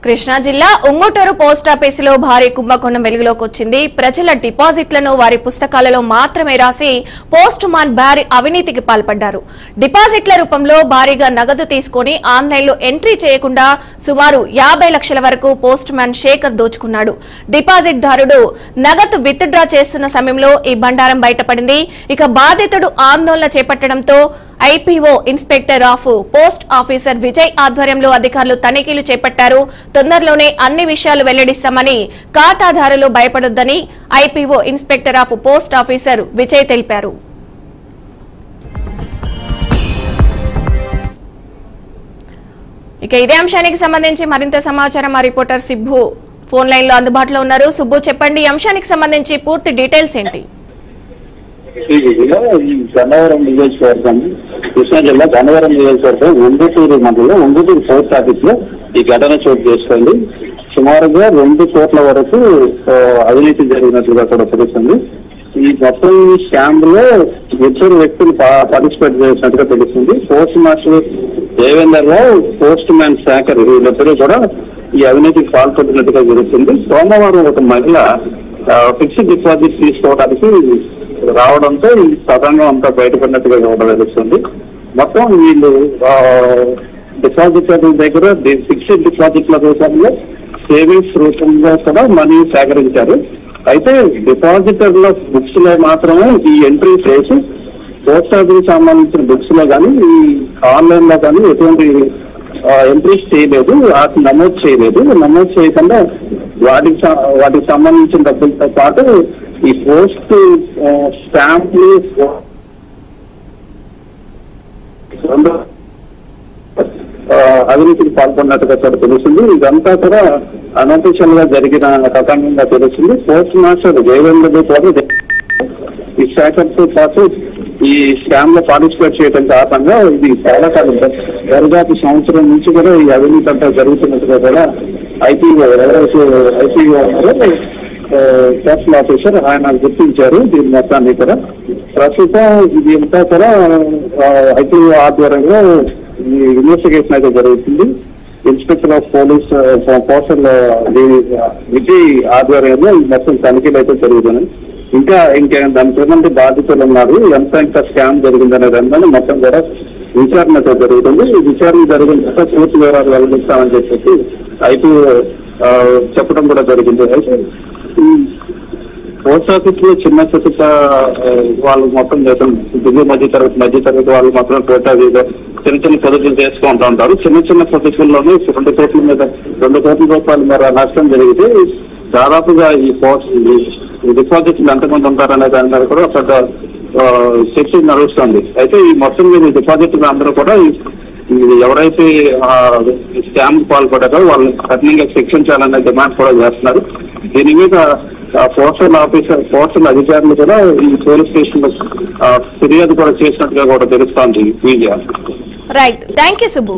కృష్ణా జిల్లా ఉంగుటూరు పోస్టాఫీసులో భారీ కుంభకోణం వెలుగులోకి వచ్చింది. ప్రజల డిపాజిట్లను వారి పుస్తకాలలో మాత్రమే రాసి పోస్ట్ మాన్ భారీ అవినీతికి పాల్పడ్డారు. డిపాజిట్ల రూపంలో భారీగా నగదు తీసుకుని ఆన్లైన్లో ఎంట్రీ చేయకుండా సుమారు 50 లక్షల వరకు పోస్ట్ మ్యాన్ శేఖర్ దోచుకున్నాడు. డిపాజిట్ దారుడు నగదు విత్ డ్రా చేస్తున్న సమయంలో ఈ బండారం బయటపడింది. ఇక బాధితుడు ఆందోళన చేపట్టడంతో IPO inspector of post officer Vijay ఆధ్వర్యంలో అధికారులు తనిఖీలు చేపట్టారు. తొందరలోనే అన్ని విషయాలు వెల్లడిస్తామని, ఖాతాదారులు భయపడొద్దని IPO inspector of post officer Vijay తెలిపారు. ఇక ఇదే అంశానికి సంబంధించి మరింత సమాచారం మా రిపోర్టర్ సిబ్బు ఫోన్ లైన్ లో అందుబాటులో ఉన్నారు. సుబ్బు, చెప్పండి, ఈ అంశానికి సంబంధించి పూర్తి డీటెయిల్స్ ఏంటి? గన్నవరం నియోజకవర్గం, కృష్ణా జిల్లా గన్నవరం నియోజకవర్గం ఉంగుటూరు మండలం ఉంగుటూరు పోస్ట్ ఆఫీస్ లో ఈ ఘటన చోటు చేసుకోండి. సుమారుగా 2 కోట్ల వరకు అవినీతి జరిగినట్లుగా కూడా తెలుస్తుంది. ఈ మొత్తం స్కామ్ లో 2 వ్యక్తులు పార్టిసిపేట్ చేసినట్టుగా తెలుస్తుంది. పోస్ట్ మాస్టర్ దేవేందర్ రావు, పోస్ట్ మ్యాన్ శేఖర్, వీళ్ళిద్దరూ కూడా ఈ అవినీతికి పాల్పడినట్టుగా జరుగుతుంది. సోమవారం ఒక మహిళ ఫిక్స్డ్ డిపాజిట్ తీసుకోవడానికి రావడంతో ఈ తతంగం అంతా బయటపడినట్టుగా కూడా తెలుస్తుంది. మొత్తం వీళ్ళు డిపాజిటర్ల దగ్గర ఫిక్స్డ్ డిపాజిట్ల రూపంలో సేవింగ్స్ రూపంలో కూడా మనీ సేకరించారు. అయితే డిపాజిటర్ల బుక్స్ లో మాత్రమే ఈ ఎంట్రీ చేసి పోస్ట్ ఆఫీస్ సంబంధించిన బుక్స్ లో కానీ ఈ ఆన్లైన్ లో కానీ ఎటువంటి ఎంట్రీస్ చేయలేదు, వాటిని నమోదు చేయలేదు. నమోదు చేయకుండా వాటికి సంబంధించిన డబ్బులతో పాటు ఈ పోస్ట్ స్టాంప్లు అవినీతికి పాల్పడినట్టుగా కూడా తెలుస్తుంది. ఇదంతా కూడా అనఫిషియల్ గా జరిగిన తతంగంగా తెలుస్తుంది. పోస్ట్ మాస్టర్ దేవేంద్రతో పాటు ఈ శాఖతో పాటు ఈ స్కామ్ లో పార్టిసిపేట్ చేయడం కారణంగా ఇది చాలా కాలం దరిదాపు సంవత్సరం నుంచి కూడా ఈ అవినీతి అంతా జరుగుతున్నట్టుగా కూడా ఐపీఓ పోస్టల్ ఆఫీసర్ ఆయన గుర్తించారు. దీని మొత్తాన్ని కూడా ప్రస్తుతం ఇది అంతా కూడా ఐపీఓ ఆధ్వర్యంలో ఈ ఇన్వెస్టిగేషన్ అయితే జరుగుతుంది. Inspector of police postal Vijay ఆధ్వర్యంలో ఈ మొత్తం తనిఖీలు అయితే జరుగుతున్నాయి. ఇంకా దానికి బాధితులు ఉన్నారు, ఎంత స్కామ్ జరిగిందనే దాని మొత్తం కూడా విచారణ అయితే జరుగుతుంది. ఈ విచారణ జరిగిన తర్వాత పూర్తి వివరాలు వెల్లడిస్తామని చెప్పేసి ఐపీఓ చెప్పడం కూడా జరిగింది. అయితే పోస్ట్ ఆఫీస్ లో చిన్న చిన్న వాళ్ళు మొత్తం దిగువ మధ్యతరగతి వాళ్ళు మాత్రం చిన్న పొదుపులు చేసుకుంటూ ఉంటారు. చిన్న పొదుపుల్లోనే 2 కోట్ల మీద 2 కోట్ల రూపాయలు మేర నష్టం జరిగితే దాదాపుగా ఈ పోస్ట్ డిపాజిట్లు ఎంతమంది ఉంటారనే దాని మీద కూడా పెద్ద చర్చ నడుస్తుంది. అయితే ఈ మొత్తం మీద డిపాజిట్లు అందరూ కూడా ఎవరైతే స్కామ్ పాల్పడారో వాళ్ళని కఠినంగా శిక్షించాలనే డిమాండ్ కూడా చేస్తున్నారు. దీని మీద పోస్టల్ అధికారులు కూడా ఈ పోలీస్ స్టేషన్ లో ఫిర్యాదు కూడా చేసినట్టుగా కూడా తెలుస్తోంది. Right, thank you Subbu.